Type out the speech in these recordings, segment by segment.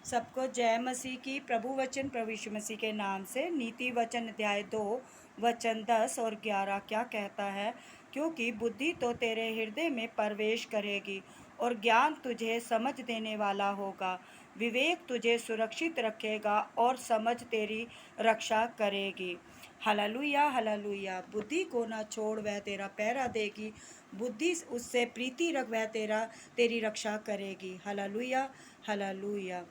सबको जय मसीह की। प्रभु वचन प्रभु यीशु मसीह के नाम से नीति वचन अध्याय 2 वचन 10 और 11 क्या कहता है। क्योंकि बुद्धि तो तेरे हृदय में प्रवेश करेगी और ज्ञान तुझे समझ देने वाला होगा। विवेक तुझे सुरक्षित रखेगा और समझ तेरी रक्षा करेगी। Hallelujah hallelujah. बुद्धि को ना छोड़, वह तेरा पहरा देगी। बुद्धि उससे प्रीति रख, वह तेरी रक्षा करेगी। Hallelujah hallelujah.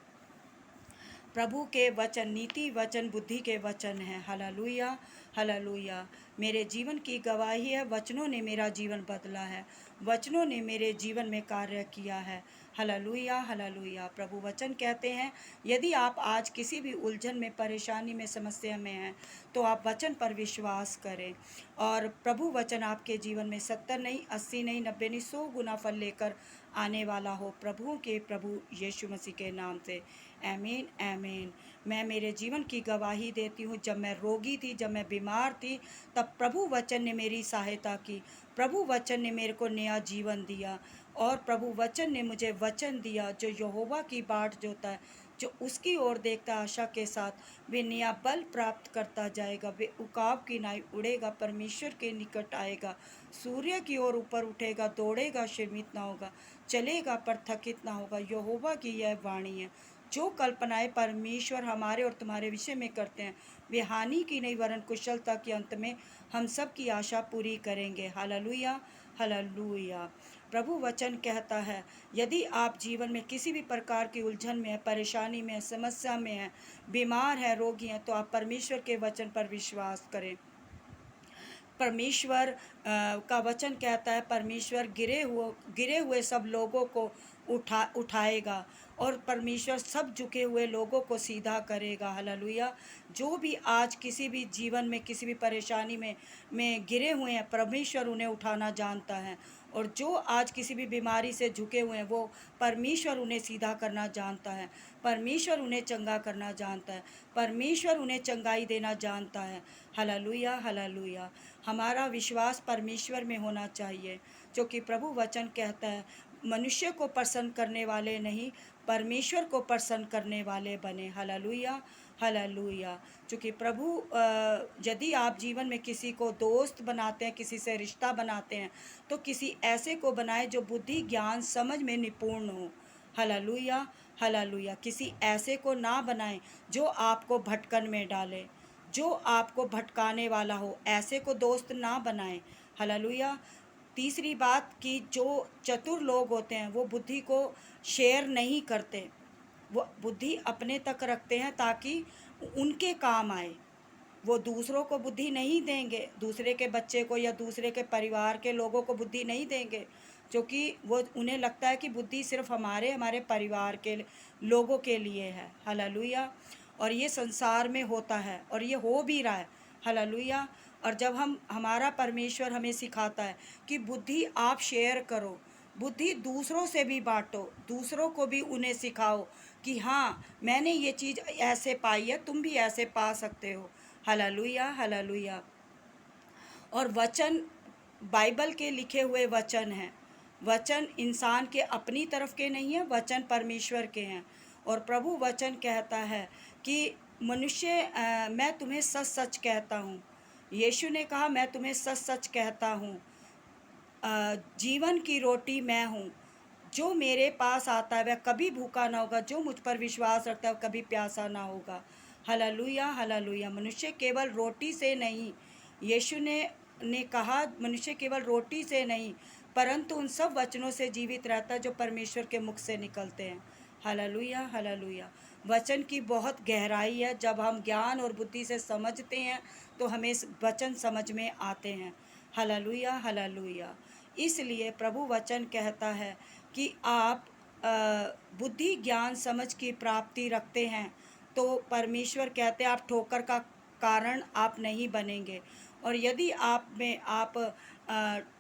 प्रभु के वचन नीति वचन बुद्धि के वचन हैं। Hallelujah hallelujah. मेरे जीवन की गवाही है, वचनों ने मेरा जीवन बदला है, वचनों ने मेरे जीवन में कार्य किया है। Hallelujah hallelujah. प्रभु वचन कहते हैं, यदि आप आज किसी भी उलझन में, परेशानी में, समस्या में हैं तो आप वचन पर विश्वास करें और प्रभु वचन आपके जीवन में 70 नहीं, 80 नहीं, 90 नहीं, 100 गुना फल लेकर आने वाला हो। प्रभु यीशु मसीह के नाम से आमीन आमीन। मैं मेरे जीवन की गवाही देती हूँ। जब मैं रोगी थी, जब मैं बीमार थी, तब प्रभु वचन ने मेरी सहायता की। प्रभु वचन ने मेरे को नया जीवन दिया और प्रभु वचन ने मुझे वचन दिया, जो यहोवा की बाट जोता है, जो उसकी ओर देखता आशा के साथ, वे नया बल प्राप्त करता जाएगा। वे उकाब की नाई उड़ेगा, परमेश्वर के निकट आएगा, सूर्य की ओर ऊपर उठेगा, दौड़ेगा श्रमित ना होगा, चलेगा पर थकित ना होगा। यहोवा की यह वाणी है। जो कल्पनाएं परमेश्वर हमारे और तुम्हारे विषय में करते हैं, वे हानि की नहीं वरन कुशलता के अंत में हम सब की आशा पूरी करेंगे। Hallelujah hallelujah. प्रभु वचन कहता है, यदि आप जीवन में किसी भी प्रकार की उलझन में है, परेशानी में है, समस्या में है, बीमार है, रोगी हैं, तो आप परमेश्वर के वचन पर विश्वास करें। परमेश्वर का वचन कहता है, परमेश्वर गिरे हुए सब लोगों को उठाएगा और परमेश्वर सब झुके हुए लोगों को सीधा करेगा। हालेलुया। जो भी आज किसी भी जीवन में, किसी भी परेशानी में गिरे हुए हैं, परमेश्वर उन्हें उठाना जानता है। और जो आज किसी भी बीमारी से झुके हुए हैं, वो परमेश्वर उन्हें सीधा करना जानता है। परमेश्वर उन्हें चंगा करना जानता है। परमेश्वर उन्हें चंगाई देना जानता है। Hallelujah hallelujah. हमारा विश्वास परमेश्वर में होना चाहिए, जो कि प्रभु वचन कहता है, मनुष्य को प्रसन्न करने वाले नहीं, परमेश्वर को प्रसन्न करने वाले बने। Hallelujah hallelujah. चूँकि प्रभु यदि आप जीवन में किसी को दोस्त बनाते हैं, किसी से रिश्ता बनाते हैं, तो किसी ऐसे को बनाए जो बुद्धि ज्ञान समझ में निपुण हो। Hallelujah hallelujah. किसी ऐसे को ना बनाएं जो आपको भटकन में डाले, जो आपको भटकाने वाला हो, ऐसे को दोस्त ना बनाएं। हालेलुया। तीसरी बात कि जो चतुर लोग होते हैं वो बुद्धि को शेयर नहीं करते, वो बुद्धि अपने तक रखते हैं ताकि उनके काम आए। वो दूसरों को बुद्धि नहीं देंगे, दूसरे के बच्चे को या दूसरे के परिवार के लोगों को बुद्धि नहीं देंगे, क्योंकि वो उन्हें लगता है कि बुद्धि सिर्फ हमारे परिवार के लोगों के लिए है। हालेलुया। और ये संसार में होता है और ये हो भी रहा है। हालेलुया। और जब हमारा परमेश्वर हमें सिखाता है कि बुद्धि आप शेयर करो, बुद्धि दूसरों से भी बांटो, दूसरों को भी उन्हें सिखाओ कि हाँ, मैंने ये चीज़ ऐसे पाई है, तुम भी ऐसे पा सकते हो। Hallelujah hallelujah. और वचन बाइबल के लिखे हुए वचन हैं। वचन इंसान के अपनी तरफ के नहीं हैं, वचन परमेश्वर के हैं। और प्रभु वचन कहता है कि मैं तुम्हें सच सच कहता हूँ। यीशु ने कहा, मैं तुम्हें सच सच कहता हूँ, जीवन की रोटी मैं हूँ। जो मेरे पास आता है वह कभी भूखा ना होगा, जो मुझ पर विश्वास रखता है वह कभी प्यासा ना होगा। Hallelujah hallelujah. मनुष्य केवल रोटी से नहीं, यीशु ने कहा, मनुष्य केवल रोटी से नहीं परंतु उन सब वचनों से जीवित रहता है जो परमेश्वर के मुख से निकलते हैं। Hallelujah hallelujah. वचन की बहुत गहराई है। जब हम ज्ञान और बुद्धि से समझते हैं तो हमें वचन समझ में आते हैं। Hallelujah hallelujah. इसलिए प्रभु वचन कहता है कि आप बुद्धि ज्ञान समझ की प्राप्ति रखते हैं तो परमेश्वर कहते हैं आप ठोकर का कारण आप नहीं बनेंगे। और यदि आप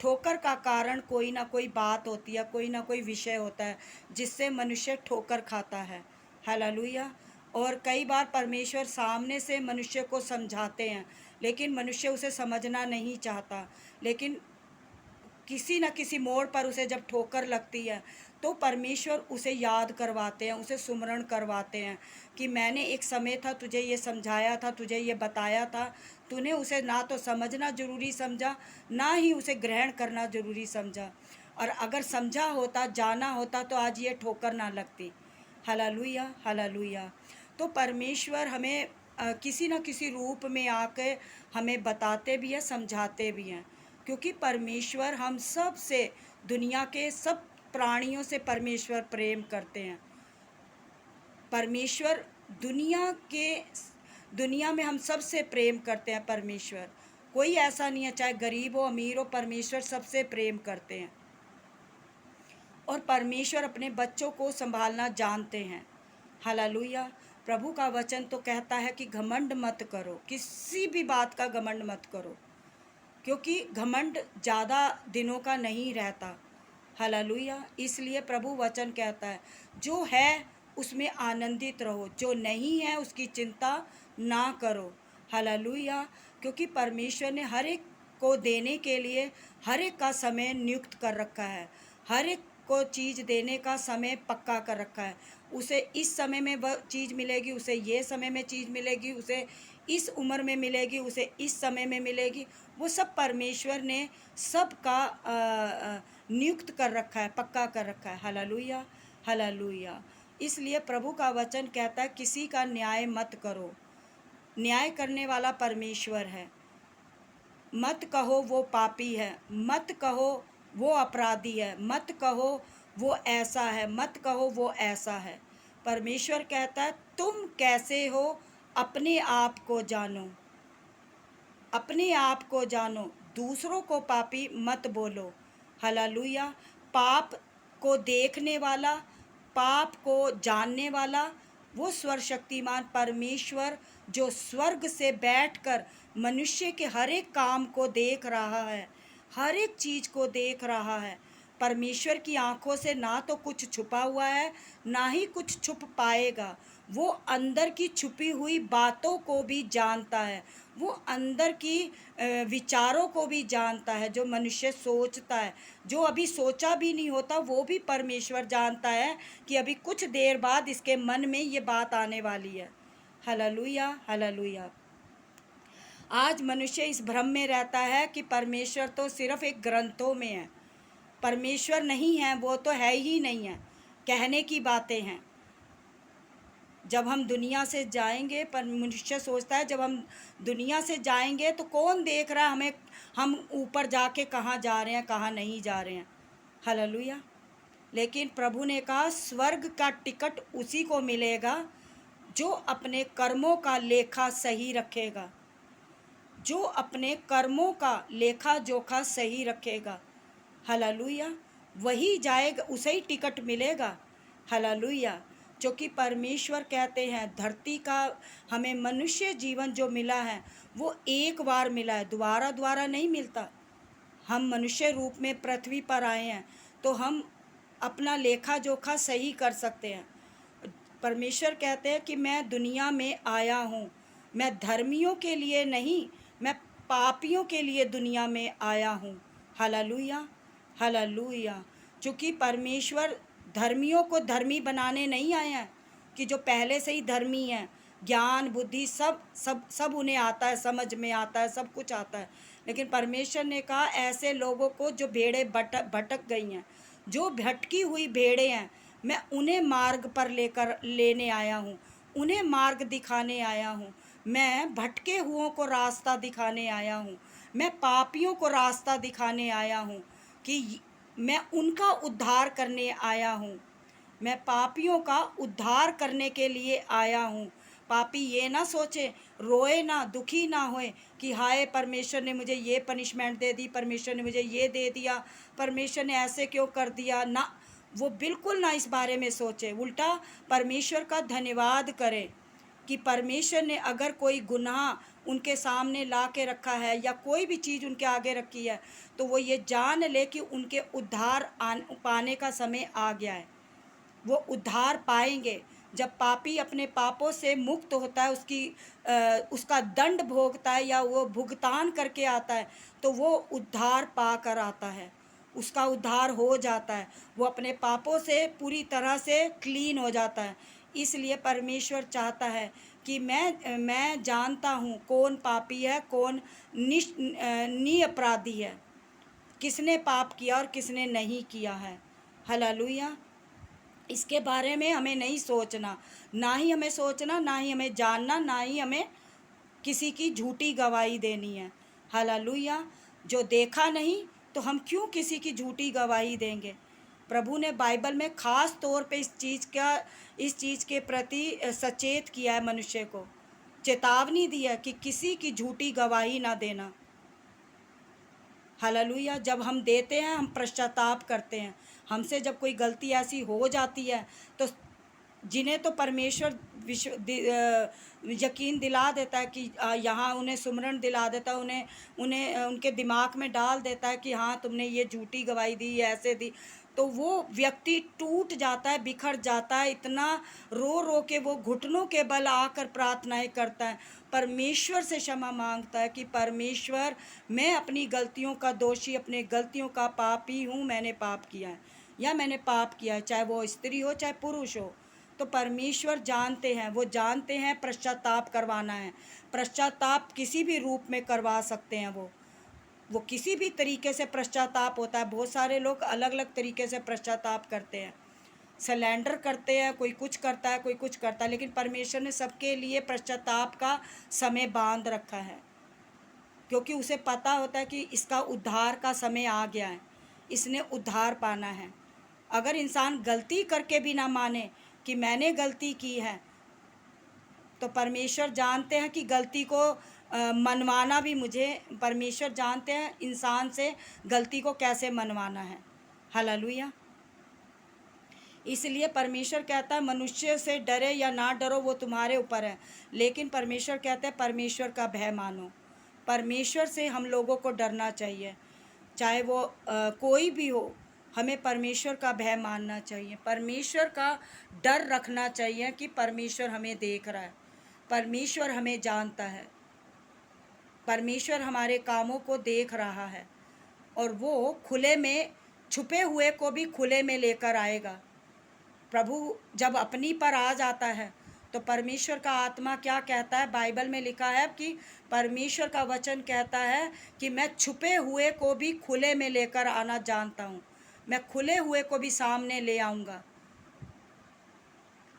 ठोकर का कारण कोई ना कोई बात होती है, कोई ना कोई विषय होता है जिससे मनुष्य ठोकर खाता है। हालेलुया। और कई बार परमेश्वर सामने से मनुष्य को समझाते हैं, लेकिन मनुष्य उसे समझना नहीं चाहता। लेकिन किसी न किसी मोड़ पर उसे जब ठोकर लगती है तो तो परमेश्वर उसे याद करवाते हैं, उसे सुमरण करवाते हैं कि मैंने एक समय था तुझे ये समझाया था, तुझे ये बताया था, तूने उसे ना तो समझना ज़रूरी समझा, ना ही उसे ग्रहण करना ज़रूरी समझा। और अगर समझा होता, जाना होता, तो आज ये ठोकर ना लगती। Hallelujah, hallelujah. तो परमेश्वर हमें किसी न किसी रूप में आके हमें बताते भी हैं, समझाते भी हैं, क्योंकि परमेश्वर हम सब से, दुनिया के सब प्राणियों से परमेश्वर प्रेम करते हैं। परमेश्वर दुनिया में हम सब से प्रेम करते हैं। परमेश्वर कोई ऐसा नहीं है, चाहे गरीब हो अमीर हो, परमेश्वर सबसे प्रेम करते हैं। और परमेश्वर अपने बच्चों को संभालना जानते हैं। हालेलुया। प्रभु का वचन तो कहता है कि घमंड मत करो, किसी भी बात का घमंड मत करो, क्योंकि घमंड ज़्यादा दिनों का नहीं रहता। हालेलुया। इसलिए प्रभु वचन कहता है जो है उसमें आनंदित रहो, जो नहीं है उसकी चिंता ना करो। हालेलुया। क्योंकि परमेश्वर ने हर एक को देने के लिए हर एक का समय नियुक्त कर रखा है, हर एक को चीज़ देने का समय पक्का कर रखा है। उसे इस समय में वह चीज़ मिलेगी, उसे ये समय में चीज़ मिलेगी, उसे इस उम्र में मिलेगी, उसे इस समय में मिलेगी। वो सब परमेश्वर ने सबका नियुक्त कर रखा है, पक्का कर रखा है। Hallelujah, hallelujah. इसलिए प्रभु का वचन कहता है किसी का न्याय मत करो, न्याय करने वाला परमेश्वर है। मत कहो वो पापी है, मत कहो वो अपराधी है, मत कहो वो ऐसा है, मत कहो वो ऐसा है। परमेश्वर कहता है तुम कैसे हो अपने आप को जानो, अपने आप को जानो, दूसरों को पापी मत बोलो। हालेलुया। पाप को देखने वाला, पाप को जानने वाला वो सर्वशक्तिमान परमेश्वर जो स्वर्ग से बैठकर मनुष्य के हर एक काम को देख रहा है, हर एक चीज़ को देख रहा है। परमेश्वर की आंखों से ना तो कुछ छुपा हुआ है, ना ही कुछ छुप पाएगा। वो अंदर की छुपी हुई बातों को भी जानता है, वो अंदर की विचारों को भी जानता है। जो मनुष्य सोचता है, जो अभी सोचा भी नहीं होता, वो भी परमेश्वर जानता है कि अभी कुछ देर बाद इसके मन में ये बात आने वाली है। Hallelujah, hallelujah. आज मनुष्य इस भ्रम में रहता है कि परमेश्वर तो सिर्फ एक ग्रंथों में है, परमेश्वर नहीं है, वो तो है ही नहीं है, कहने की बातें हैं। जब हम दुनिया से जाएंगे, पर मनुष्य सोचता है जब हम दुनिया से जाएंगे तो कौन देख रहा है हमें, हम ऊपर जाके कहाँ जा रहे हैं, कहाँ नहीं जा रहे हैं। हालेलुया। लेकिन प्रभु ने कहा स्वर्ग का टिकट उसी को मिलेगा जो अपने कर्मों का लेखा सही रखेगा, जो अपने कर्मों का लेखा जोखा सही रखेगा। हालेलुया। वही जाएगा, उसे ही टिकट मिलेगा। हालेलुया। जो कि परमेश्वर कहते हैं धरती का हमें मनुष्य जीवन जो मिला है वो एक बार मिला है, दोबारा दोबारा नहीं मिलता। हम मनुष्य रूप में पृथ्वी पर आए हैं तो हम अपना लेखा जोखा सही कर सकते हैं। परमेश्वर कहते हैं कि मैं दुनिया में आया हूँ, मैं धर्मियों के लिए नहीं, मैं पापियों के लिए दुनिया में आया हूँ। Hallelujah, hallelujah. चूँकि परमेश्वर धर्मियों को धर्मी बनाने नहीं आए हैं कि जो पहले से ही धर्मी हैं, ज्ञान बुद्धि सब सब सब उन्हें आता है, समझ में आता है, सब कुछ आता है। लेकिन परमेश्वर ने कहा ऐसे लोगों को जो भेड़ें भटक गई हैं, जो भटकी हुई भेड़ें हैं, मैं उन्हें मार्ग पर लेने आया हूँ, उन्हें मार्ग दिखाने आया हूँ। मैं भटके हुओं को रास्ता दिखाने आया हूँ, मैं पापियों को रास्ता दिखाने आया हूँ कि मैं उनका उद्धार करने आया हूँ। मैं पापियों का उद्धार करने के लिए आया हूँ। पापी ये ना सोचे, रोए ना, दुखी ना होए कि हाय परमेश्वर ने मुझे ये पनिशमेंट दे दी, परमेश्वर ने मुझे ये दे दिया, परमेश्वर ने ऐसे क्यों कर दिया ना। वो बिल्कुल ना इस बारे में सोचे, उल्टा परमेश्वर का धन्यवाद करें कि परमेश्वर ने अगर कोई गुनाह उनके सामने ला के रखा है या कोई भी चीज़ उनके आगे रखी है तो वो ये जान ले कि उनके उद्धार पाने का समय आ गया है। वो उद्धार पाएंगे। जब पापी अपने पापों से मुक्त होता है, उसका दंड भोगता है या वो भुगतान करके आता है तो वो उद्धार पा कर आता है, उसका उद्धार हो जाता है, वो अपने पापों से पूरी तरह से क्लीन हो जाता है। इसलिए परमेश्वर चाहता है कि मैं जानता हूँ कौन पापी है, कौन निअपराधी है, किसने पाप किया और किसने नहीं किया है। हालेलुया। इसके बारे में हमें नहीं सोचना, ना ही हमें सोचना, ना ही हमें जानना, ना ही हमें किसी की झूठी गवाही देनी है। हालेलुया। जो देखा नहीं तो हम क्यों किसी की झूठी गवाही देंगे। प्रभु ने बाइबल में ख़ास तौर पे इस चीज़ के प्रति सचेत किया है, मनुष्य को चेतावनी दी है कि किसी की झूठी गवाही ना देना। हालेलुया। जब हम देते हैं हम पश्चाताप करते हैं। हमसे जब कोई गलती ऐसी हो जाती है तो जिन्हें तो परमेश्वर यकीन दिला देता है कि यहाँ उन्हें सुमरन दिला देता है, उन्हें उन्हें उनके दिमाग में डाल देता है कि हाँ तुमने ये झूठी गवाही दी, ऐसे दी, तो वो व्यक्ति टूट जाता है, बिखर जाता है, इतना रो रो के वो घुटनों के बल आकर प्रार्थनाएं करता है, परमेश्वर से क्षमा मांगता है कि परमेश्वर मैं अपनी गलतियों का दोषी, अपने गलतियों का पापी हूँ, मैंने पाप किया है या मैंने पाप किया है, चाहे वो स्त्री हो चाहे पुरुष हो। तो परमेश्वर जानते हैं, वो जानते हैं पश्चाताप करवाना है। पश्चाताप किसी भी रूप में करवा सकते हैं। वो किसी भी तरीके से पश्चाताप होता है। बहुत सारे लोग अलग अलग तरीके से पश्चाताप करते हैं, सलेंडर करते हैं, कोई कुछ करता है, कोई कुछ करता है, लेकिन परमेश्वर ने सबके लिए पश्चाताप का समय बांध रखा है, क्योंकि उसे पता होता है कि इसका उद्धार का समय आ गया है, इसने उद्धार पाना है। अगर इंसान गलती करके भी ना माने कि मैंने गलती की है, तो परमेश्वर जानते हैं कि गलती को मनवाना भी मुझे, परमेश्वर जानते हैं इंसान से गलती को कैसे मनवाना है। हालेलुया। इसलिए परमेश्वर कहता है मनुष्य से डरे या ना डरो वो तुम्हारे ऊपर है, लेकिन परमेश्वर कहते हैं परमेश्वर का भय मानो। परमेश्वर से हम लोगों को डरना चाहिए, चाहे वो कोई भी हो, हमें परमेश्वर का भय मानना चाहिए, परमेश्वर का डर रखना चाहिए कि परमेश्वर हमें देख रहा है, परमेश्वर हमें जानता है, परमेश्वर हमारे कामों को देख रहा है, और वो खुले में छुपे हुए को भी खुले में लेकर आएगा। प्रभु जब अपनी पर आ जाता है तो परमेश्वर का आत्मा क्या कहता है, बाइबल में लिखा है कि परमेश्वर का वचन कहता है कि मैं छुपे हुए को भी खुले में लेकर आना जानता हूँ, मैं खुले हुए को भी सामने ले आऊँगा।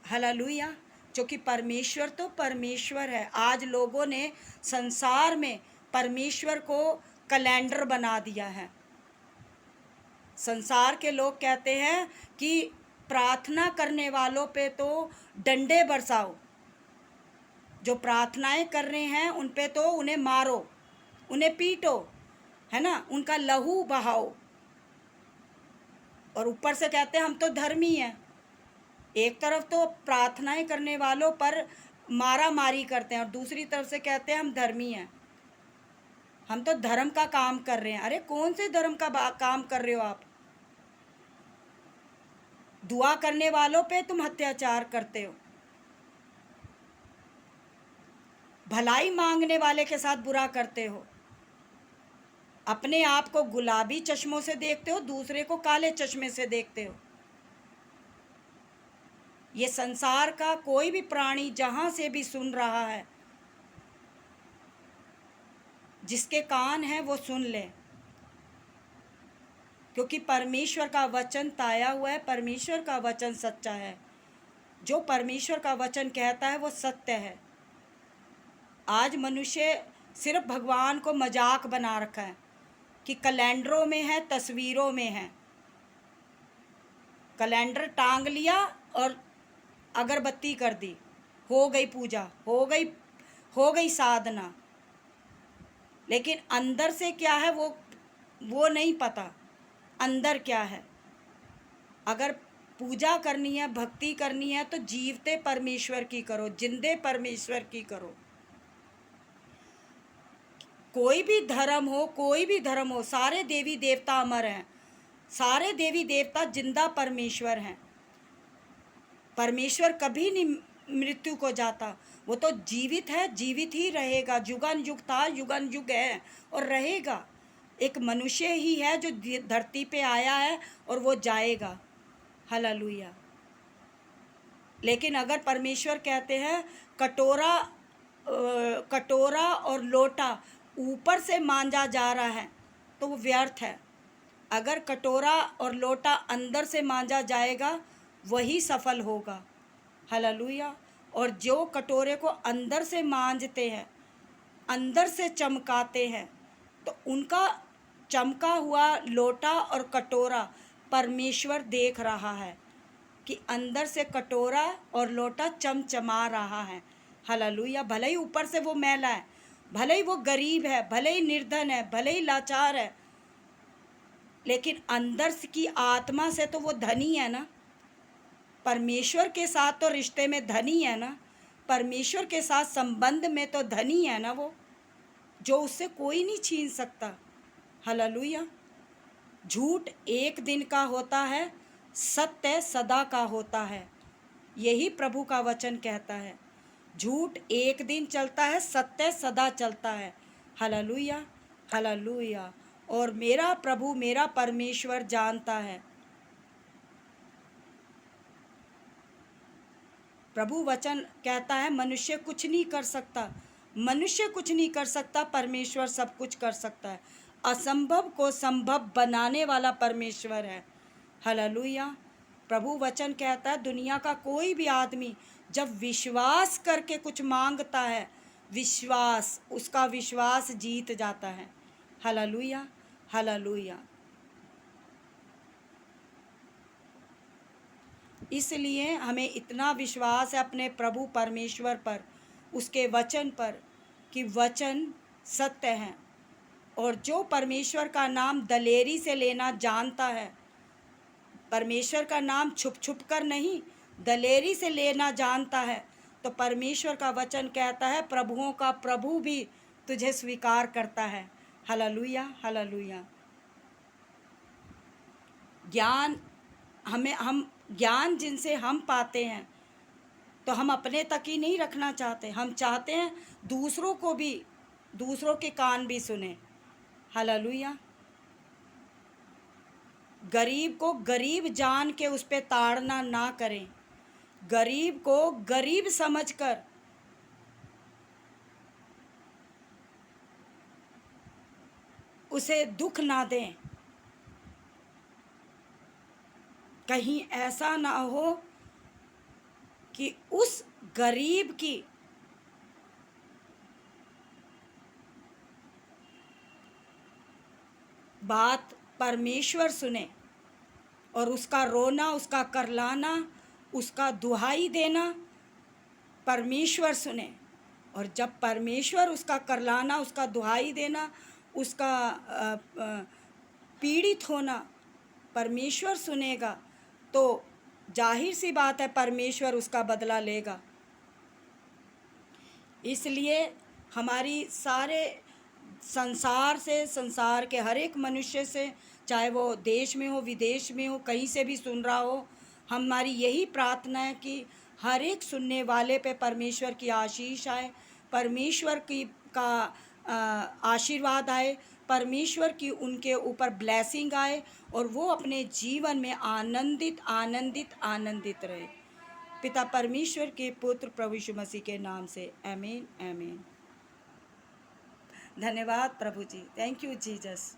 हालेलुया। क्योंकि परमेश्वर तो परमेश्वर है। आज लोगों ने संसार में परमेश्वर को कैलेंडर बना दिया है। संसार के लोग कहते हैं कि प्रार्थना करने वालों पे तो डंडे बरसाओ, जो प्रार्थनाएं कर रहे हैं उन पे तो उन्हें मारो, उन्हें पीटो, है ना, उनका लहू बहाओ, और ऊपर से कहते हैं हम तो धर्मी हैं। एक तरफ तो प्रार्थनाएं करने वालों पर मारा मारी करते हैं और दूसरी तरफ से कहते हैं हम धर्मी हैं, हम तो धर्म का काम कर रहे हैं। अरे कौन से धर्म का काम कर रहे हो आप? दुआ करने वालों पे तुम अत्याचार करते हो, भलाई मांगने वाले के साथ बुरा करते हो, अपने आप को गुलाबी चश्मों से देखते हो, दूसरे को काले चश्मे से देखते हो। ये संसार का कोई भी प्राणी जहाँ से भी सुन रहा है, जिसके कान हैं वो सुन ले, क्योंकि परमेश्वर का वचन ताया हुआ है, परमेश्वर का वचन सच्चा है। जो परमेश्वर का वचन कहता है वो सत्य है। आज मनुष्य सिर्फ भगवान को मजाक बना रखा है कि कैलेंडरों में है, तस्वीरों में है, कैलेंडर टांग लिया और अगरबत्ती कर दी, हो गई पूजा, हो गई साधना, लेकिन अंदर से क्या है वो नहीं पता, अंदर क्या है। अगर पूजा करनी है, भक्ति करनी है तो जीवते परमेश्वर की करो, जिंदे परमेश्वर की करो। कोई भी धर्म हो, सारे देवी देवता अमर हैं, सारे देवी देवता जिंदा परमेश्वर हैं। परमेश्वर कभी नहीं मृत्यु को जाता, वो तो जीवित है, जीवित ही रहेगा, जुगन युग था, युगन युग है और रहेगा। एक मनुष्य ही है जो धरती पे आया है और वो जाएगा। हालेलुया। लेकिन अगर परमेश्वर कहते हैं कटोरा और लोटा ऊपर से मांजा जा रहा है तो वो व्यर्थ है। अगर कटोरा और लोटा अंदर से मांजा जाएगा वही सफल होगा। हालेलुया। और जो कटोरे को अंदर से मांजते हैं, अंदर से चमकाते हैं, तो उनका चमका हुआ लोटा और कटोरा परमेश्वर देख रहा है कि अंदर से कटोरा और लोटा चमचमा रहा है। हालेलुया। भले ही ऊपर से वो मैला है, भले ही वो गरीब है, भले ही निर्धन है, भले ही लाचार है, लेकिन अंदर की आत्मा से तो वो धनी है ना। परमेश्वर के साथ तो रिश्ते में धनी है ना, परमेश्वर के साथ संबंध में तो धनी है ना वो, जो उससे कोई नहीं छीन सकता। हालेलुया। झूठ एक दिन का होता है, सत्य सदा का होता है। यही प्रभु का वचन कहता है। झूठ एक दिन चलता है, सत्य सदा चलता है। Hallelujah, hallelujah. और मेरा प्रभु, मेरा परमेश्वर जानता है। प्रभु वचन कहता है मनुष्य कुछ नहीं कर सकता, मनुष्य कुछ नहीं कर सकता, परमेश्वर सब कुछ कर सकता है। असंभव को संभव बनाने वाला परमेश्वर है। हालेलुया। प्रभु वचन कहता है दुनिया का कोई भी आदमी जब विश्वास करके कुछ मांगता है, विश्वास, उसका विश्वास जीत जाता है। Hallelujah, hallelujah. इसलिए हमें इतना विश्वास है अपने प्रभु परमेश्वर पर, उसके वचन पर, कि वचन सत्य है। और जो परमेश्वर का नाम दलेरी से लेना जानता है, परमेश्वर का नाम छुप छुप कर नहीं, दलेरी से लेना जानता है, तो परमेश्वर का वचन कहता है प्रभुओं का प्रभु भी तुझे स्वीकार करता है। Hallelujah, hallelujah. ज्ञान हम ज्ञान जिनसे हम पाते हैं, तो हम अपने तक ही नहीं रखना चाहते, हम चाहते हैं दूसरों को भी, दूसरों के कान भी सुने। हालेलुया। गरीब को गरीब जान के उस पे ताड़ना ना करें, गरीब को गरीब समझकर उसे दुख ना दें। कहीं ऐसा ना हो कि उस गरीब की बात परमेश्वर सुने और उसका रोना, उसका करलाना, उसका दुहाई देना परमेश्वर सुने। और जब परमेश्वर उसका करलाना, उसका दुहाई देना, उसका पीड़ित होना परमेश्वर सुनेगा, तो जाहिर सी बात है परमेश्वर उसका बदला लेगा। इसलिए हमारी सारे संसार से, संसार के हर एक मनुष्य से, चाहे वो देश में हो, विदेश में हो, कहीं से भी सुन रहा हो, हमारी यही प्रार्थना है कि हर एक सुनने वाले पे परमेश्वर की आशीष आए, परमेश्वर की का आशीर्वाद आए, परमेश्वर की उनके ऊपर ब्लेसिंग आए और वो अपने जीवन में आनंदित आनंदित आनंदित रहे। पिता परमेश्वर के पुत्र प्रभु यीशु मसीह के नाम से आमीन, आमीन। धन्यवाद प्रभु जी, थैंक यू जीसस।